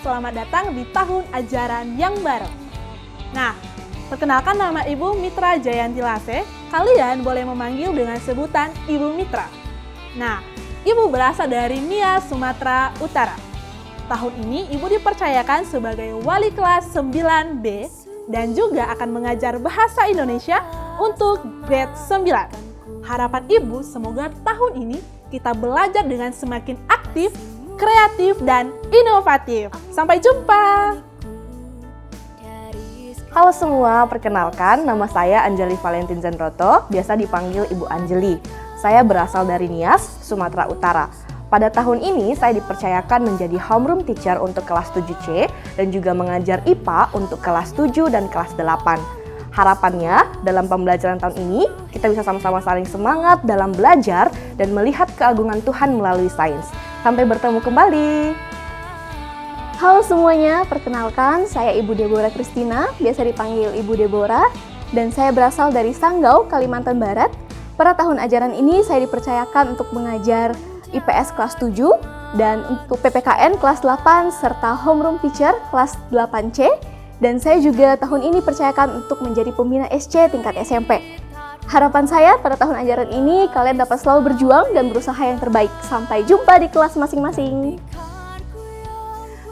selamat datang di tahun ajaran yang baru. Nah, perkenalkan nama Ibu Mitra Jayanti Lase, kalian boleh memanggil dengan sebutan Ibu Mitra. Nah, Ibu berasal dari Nias, Sumatera Utara. Tahun ini Ibu dipercayakan sebagai wali kelas 9B dan juga akan mengajar bahasa Indonesia untuk grade 9. Harapan Ibu semoga tahun ini kita belajar dengan semakin aktif, kreatif, dan inovatif. Sampai jumpa! Halo semua, perkenalkan nama saya Anjali Valentin Zendroto, biasa dipanggil Ibu Anjeli. Saya berasal dari Nias, Sumatera Utara. Pada tahun ini saya dipercayakan menjadi homeroom teacher untuk kelas 7C dan juga mengajar IPA untuk kelas 7 dan kelas 8. Harapannya dalam pembelajaran tahun ini kita bisa sama-sama saling semangat dalam belajar dan melihat keagungan Tuhan melalui sains. Sampai bertemu kembali. Halo semuanya, perkenalkan saya Ibu Deborah Kristina, biasa dipanggil Ibu Deborah, dan saya berasal dari Sanggau, Kalimantan Barat. Pada tahun ajaran ini saya dipercayakan untuk mengajar IPS kelas 7 dan untuk PPKN kelas 8 serta homeroom teacher kelas 8C, dan saya juga tahun ini dipercayakan untuk menjadi pembina SC tingkat SMP. Harapan saya pada tahun ajaran ini kalian dapat selalu berjuang dan berusaha yang terbaik. Sampai jumpa di kelas masing-masing.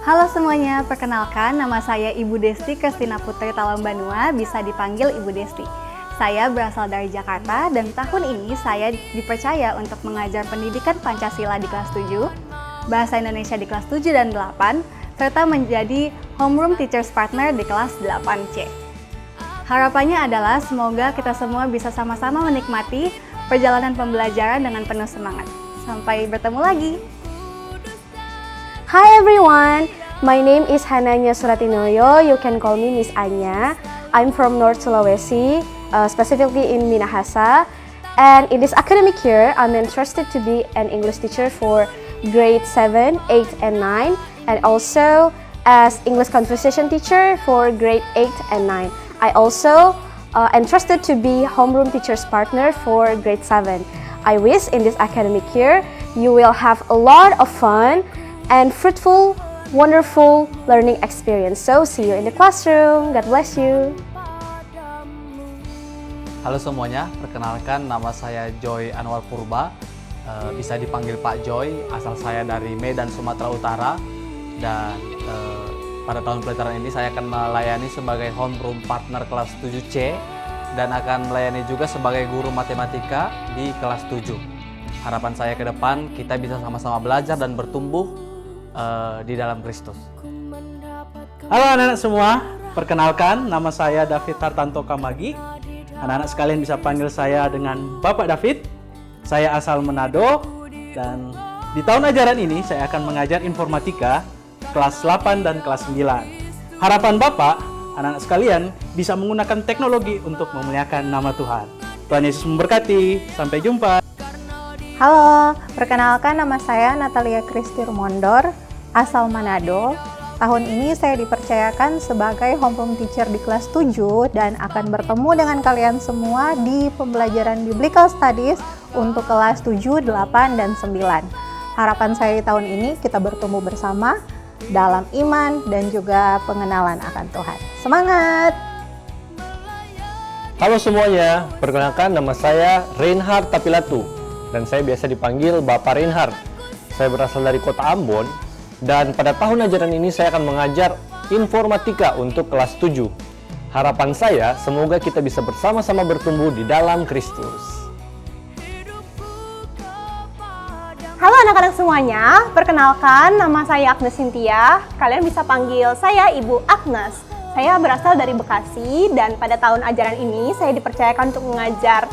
Halo semuanya, perkenalkan nama saya Ibu Desti Kristina Putri Talambanua, bisa dipanggil Ibu Desti. Saya berasal dari Jakarta dan tahun ini saya dipercaya untuk mengajar pendidikan Pancasila di kelas 7, Bahasa Indonesia di kelas 7 dan 8, serta menjadi homeroom teachers partner di kelas 8C. Harapannya adalah semoga kita semua bisa sama-sama menikmati perjalanan pembelajaran dengan penuh semangat. Sampai bertemu lagi. Hi everyone, my name is Hananya Suratinoyo. You can call me Miss Anya. I'm from North Sulawesi, specifically in Minahasa. And in this academic year, I'm interested to be an English teacher for grade 7, 8, and 9, and also as English conversation teacher for grade 8 and 9. I also interested to be homeroom teacher's partner for grade 7. I wish in this academic year you will have a lot of fun and fruitful, wonderful learning experience. So see you in the classroom. God bless you. Halo semuanya, perkenalkan nama saya Joy Anwar Purba, bisa dipanggil Pak Joy, asal saya dari Medan, Sumatera Utara, dan pada tahun pelajaran ini saya akan melayani sebagai homeroom partner kelas 7C dan akan melayani juga sebagai guru matematika di kelas 7. Harapan saya ke depan kita bisa sama-sama belajar dan bertumbuh di dalam Kristus. Halo anak-anak semua, perkenalkan nama saya David Tartanto Kamagi. Anak-anak sekalian bisa panggil saya dengan Bapak David. Saya asal Manado dan di tahun ajaran ini saya akan mengajar informatika kelas 8 dan kelas 9. Harapan Bapak, anak-anak sekalian bisa menggunakan teknologi untuk memuliakan nama Tuhan. Tuhan Yesus memberkati. Sampai jumpa. Halo, perkenalkan nama saya Natalia Kristir Mondor, asal Manado. Tahun ini saya dipercayakan sebagai homeroom teacher di kelas 7 dan akan bertemu dengan kalian semua di pembelajaran Biblical Studies untuk kelas 7, 8, dan 9. Harapan saya di tahun ini kita bertumbuh bersama dalam iman dan juga pengenalan akan Tuhan. Semangat! Halo semuanya, perkenalkan nama saya Reinhard Tapilatu dan saya biasa dipanggil Bapak Reinhard. Saya berasal dari kota Ambon dan pada tahun ajaran ini saya akan mengajar informatika untuk kelas 7. Harapan saya semoga kita bisa bersama-sama bertumbuh di dalam Kristus. Halo anak-anak semuanya, perkenalkan nama saya Agnes Cynthia. Kalian bisa panggil saya Ibu Agnes. Saya berasal dari Bekasi dan pada tahun ajaran ini saya dipercayakan untuk mengajar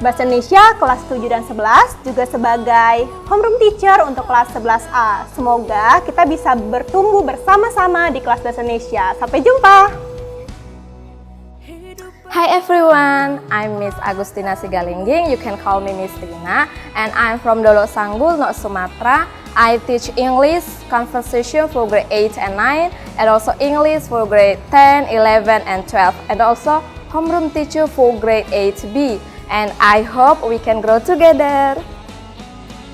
Bahasa Indonesia kelas 7 dan 11, juga sebagai homeroom teacher untuk kelas 11A. Semoga kita bisa bertumbuh bersama-sama di kelas Bahasa Indonesia. Sampai jumpa! Hi everyone, I'm Miss Agustina Sigalingging. You can call me Miss Tina, and I'm from Dolo Sanggul, North Sumatra. I teach English conversation for grade 8 and 9, and also English for grade 10, 11, and 12, and also homeroom teacher for grade 8B. And I hope we can grow together.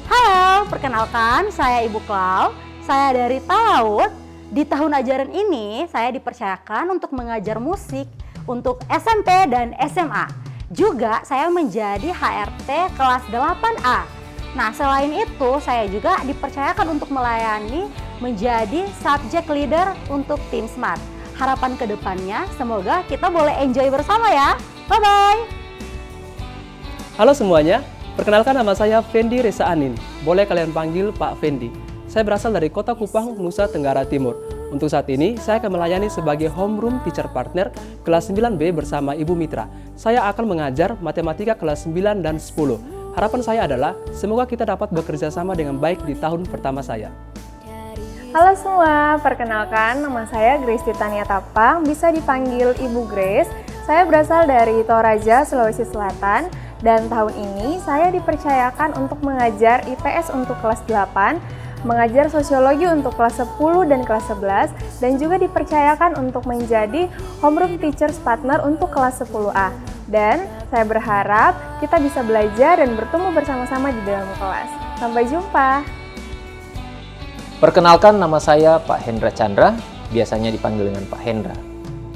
Halo, perkenalkan saya Ibu Klau. Saya dari Talaut. Di tahun ajaran ini, saya dipercayakan untuk mengajar musik untuk SMP dan SMA. Juga saya menjadi HRT kelas 8A. Nah, selain itu, saya juga dipercayakan untuk melayani menjadi subject leader untuk tim Smart. Harapan kedepannya, semoga kita boleh enjoy bersama ya. Bye-bye! Halo semuanya, perkenalkan nama saya Fendi Reza Anin. Boleh kalian panggil Pak Fendi. Saya berasal dari Kota Kupang, Nusa Tenggara Timur. Untuk saat ini, saya akan melayani sebagai homeroom teacher partner kelas 9B bersama Ibu Mitra. Saya akan mengajar matematika kelas 9 dan 10. Harapan saya adalah semoga kita dapat bekerja sama dengan baik di tahun pertama saya. Halo semua, perkenalkan nama saya Grace Titania Tapang, bisa dipanggil Ibu Grace. Saya berasal dari Toraja, Sulawesi Selatan, dan tahun ini saya dipercayakan untuk mengajar IPS untuk kelas 8, mengajar sosiologi untuk kelas 10 dan kelas 11, dan juga dipercayakan untuk menjadi homeroom teachers partner untuk kelas 10A. Dan saya berharap kita bisa belajar dan bertemu bersama-sama di dalam kelas. Sampai jumpa! Perkenalkan nama saya Pak Hendra Chandra, biasanya dipanggil dengan Pak Hendra.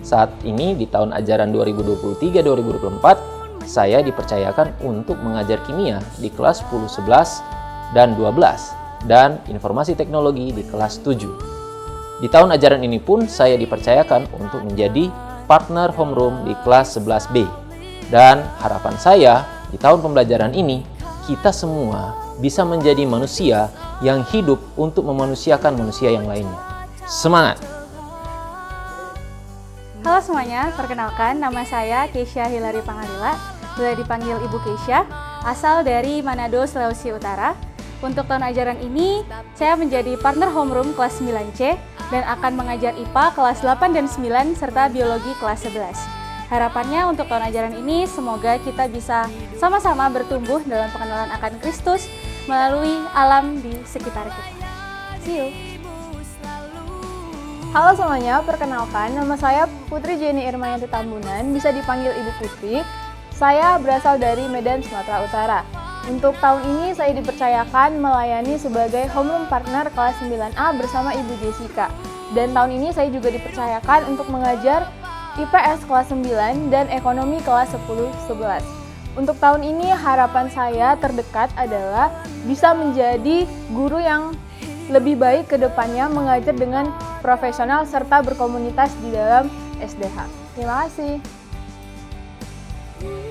Saat ini di tahun ajaran 2023-2024, saya dipercayakan untuk mengajar kimia di kelas 10, 11, dan 12. Dan informasi teknologi di kelas 7. Di tahun ajaran ini pun saya dipercayakan untuk menjadi partner homeroom di kelas 11B. Dan harapan saya di tahun pembelajaran ini, kita semua bisa menjadi manusia yang hidup untuk memanusiakan manusia yang lainnya. Semangat! Halo semuanya, perkenalkan nama saya Keisha Hilary Pangalila, boleh dipanggil Ibu Keisha, asal dari Manado, Sulawesi Utara. Untuk tahun ajaran ini, saya menjadi partner homeroom kelas 9C dan akan mengajar IPA kelas 8 dan 9 serta biologi kelas 11. Harapannya untuk tahun ajaran ini, semoga kita bisa sama-sama bertumbuh dalam pengenalan akan Kristus melalui alam di sekitar kita. See you! Halo semuanya, perkenalkan nama saya Putri Jenny Irmayanti Tambunan, bisa dipanggil Ibu Putri. Saya berasal dari Medan, Sumatera Utara. Untuk tahun ini saya dipercayakan melayani sebagai homeroom partner kelas 9A bersama Ibu Jessica. Dan tahun ini saya juga dipercayakan untuk mengajar IPS kelas 9 dan ekonomi kelas 10-11. Untuk tahun ini harapan saya terdekat adalah bisa menjadi guru yang lebih baik ke depannya, mengajar dengan profesional serta berkomunitas di dalam SDH. Terima kasih.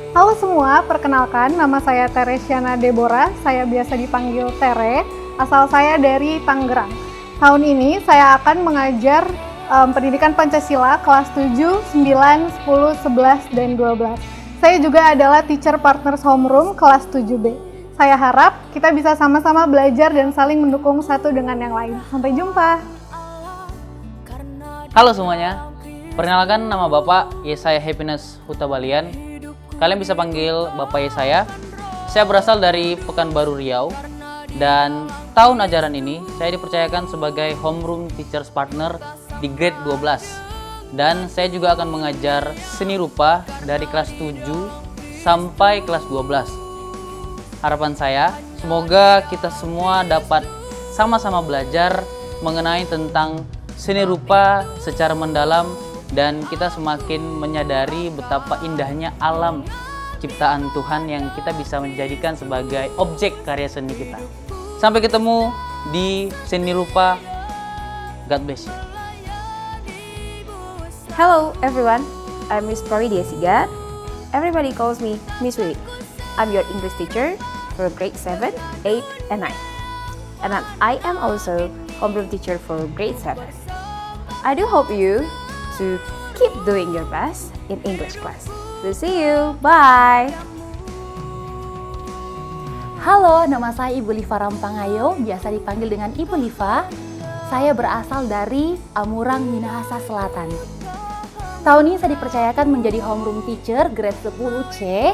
Halo semua, perkenalkan nama saya Teresiana Deborah, saya biasa dipanggil Tere, asal saya dari Tangerang. Tahun ini saya akan mengajar pendidikan Pancasila kelas 7, 9, 10, 11, dan 12. Saya juga adalah teacher partners homeroom kelas 7B. Saya harap kita bisa sama-sama belajar dan saling mendukung satu dengan yang lain. Sampai jumpa! Halo semuanya, perkenalkan nama Bapak Yesaya Happiness Hutabalian. Kalian bisa panggil Bapak Yesaya. Saya berasal dari Pekanbaru Riau dan tahun ajaran ini saya dipercayakan sebagai homeroom teachers partner di grade 12. Dan saya juga akan mengajar seni rupa dari kelas 7 sampai kelas 12. Harapan saya, semoga kita semua dapat sama-sama belajar mengenai tentang seni rupa secara mendalam dan kita semakin menyadari betapa indahnya alam ciptaan Tuhan yang kita bisa menjadikan sebagai objek karya seni kita. Sampai ketemu di seni rupa. God bless you. Hello everyone, I'm Miss Floridia Sigar. Everybody calls me Miss Willy. I'm your English teacher for grade 7, 8, and 9. And I am also homeroom teacher for grade 7. I do hope you to keep doing your best in English class. So see you, bye! Halo, nama saya Ibu Liva Rampangayo, biasa dipanggil dengan Ibu Liva. Saya berasal dari Amurang, Minahasa Selatan. Tahun ini saya dipercayakan menjadi homeroom teacher grade 10C,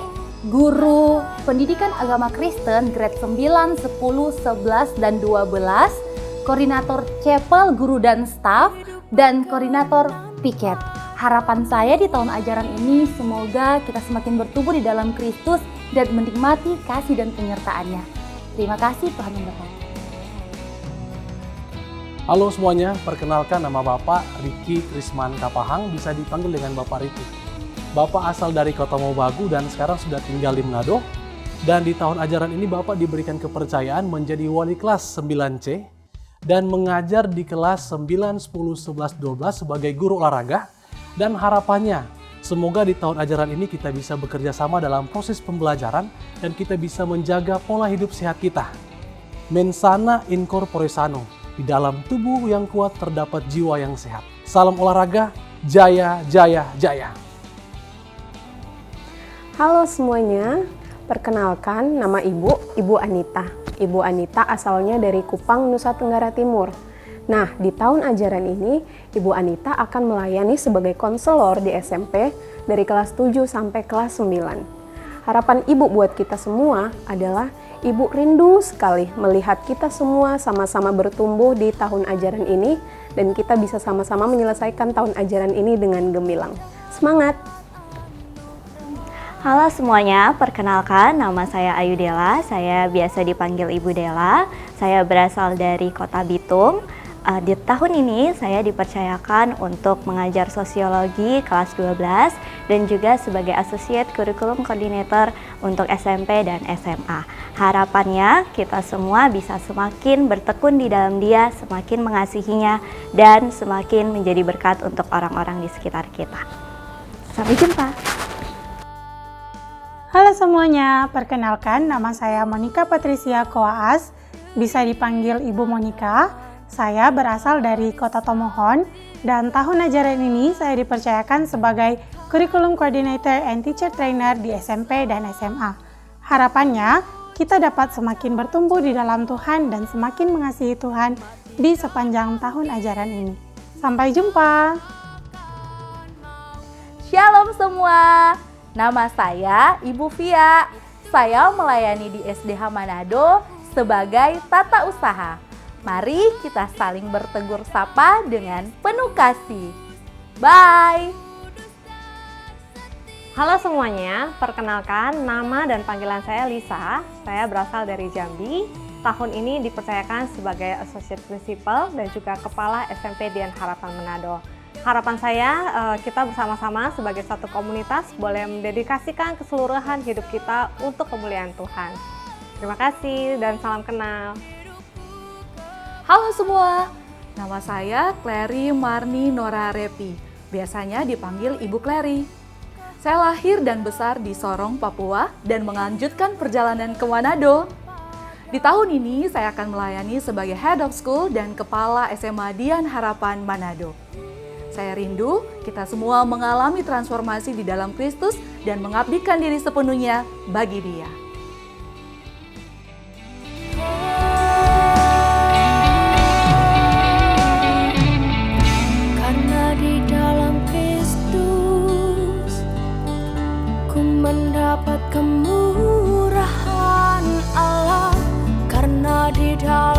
guru pendidikan agama Kristen grade 9, 10, 11, dan 12, koordinator chapel, guru dan staff, dan koordinator piket. Harapan saya di tahun ajaran ini semoga kita semakin bertumbuh di dalam Kristus dan menikmati kasih dan penyertaannya. Terima kasih, Tuhan memberkati. Halo semuanya, perkenalkan nama Bapak Riki Krisman Kapahang, bisa dipanggil dengan Bapak Riki. Bapak asal dari Kota Mobagu dan sekarang sudah tinggal di Manado. Dan di tahun ajaran ini Bapak diberikan kepercayaan menjadi wali kelas 9C dan mengajar di kelas 9, 10, 11, 12 sebagai guru olahraga. Dan harapannya, semoga di tahun ajaran ini kita bisa bekerja sama dalam proses pembelajaran dan kita bisa menjaga pola hidup sehat kita. Mensana in corpore sano. Di dalam tubuh yang kuat terdapat jiwa yang sehat. Salam olahraga, jaya, jaya, jaya. Halo semuanya, perkenalkan nama Ibu Anita. Ibu Anita asalnya dari Kupang, Nusa Tenggara Timur. Nah, di tahun ajaran ini, Ibu Anita akan melayani sebagai konselor di SMP dari kelas 7 sampai kelas 9. Harapan Ibu buat kita semua adalah Ibu rindu sekali melihat kita semua sama-sama bertumbuh di tahun ajaran ini dan kita bisa sama-sama menyelesaikan tahun ajaran ini dengan gemilang. Semangat! Halo semuanya, perkenalkan nama saya Ayu Dela, saya biasa dipanggil Ibu Dela. Saya berasal dari Kota Bitung. Di tahun ini saya dipercayakan untuk mengajar sosiologi kelas 12 dan juga sebagai Associate Curriculum Coordinator untuk SMP dan SMA. Harapannya kita semua bisa semakin bertekun di dalam Dia, semakin mengasihinya, dan semakin menjadi berkat untuk orang-orang di sekitar kita. Sampai jumpa! Halo semuanya, perkenalkan nama saya Monica Patricia Koaas, bisa dipanggil Ibu Monica. Saya berasal dari Kota Tomohon dan tahun ajaran ini saya dipercayakan sebagai Curriculum Coordinator and Teacher Trainer di SMP dan SMA. Harapannya kita dapat semakin bertumbuh di dalam Tuhan dan semakin mengasihi Tuhan di sepanjang tahun ajaran ini. Sampai jumpa! Shalom semua, nama saya Ibu Via. Saya melayani di SDH Manado sebagai tata usaha. Mari kita saling bertegur sapa dengan penuh kasih. Bye! Halo semuanya, perkenalkan nama dan panggilan saya Lisa. Saya berasal dari Jambi. Tahun ini dipercayakan sebagai Associate Principal dan juga Kepala SMP Dian Harapan Manado. Harapan saya kita bersama-sama sebagai satu komunitas boleh mendedikasikan keseluruhan hidup kita untuk kemuliaan Tuhan. Terima kasih dan salam kenal. Halo semua, nama saya Clary Marni Nora Repi, biasanya dipanggil Ibu Clary. Saya lahir dan besar di Sorong, Papua dan melanjutkan perjalanan ke Manado. Di tahun ini saya akan melayani sebagai Head of School dan Kepala SMA Dian Harapan Manado. Saya rindu kita semua mengalami transformasi di dalam Kristus dan mengabdikan diri sepenuhnya bagi Dia. Mendapat kemurahan Allah karena di dalam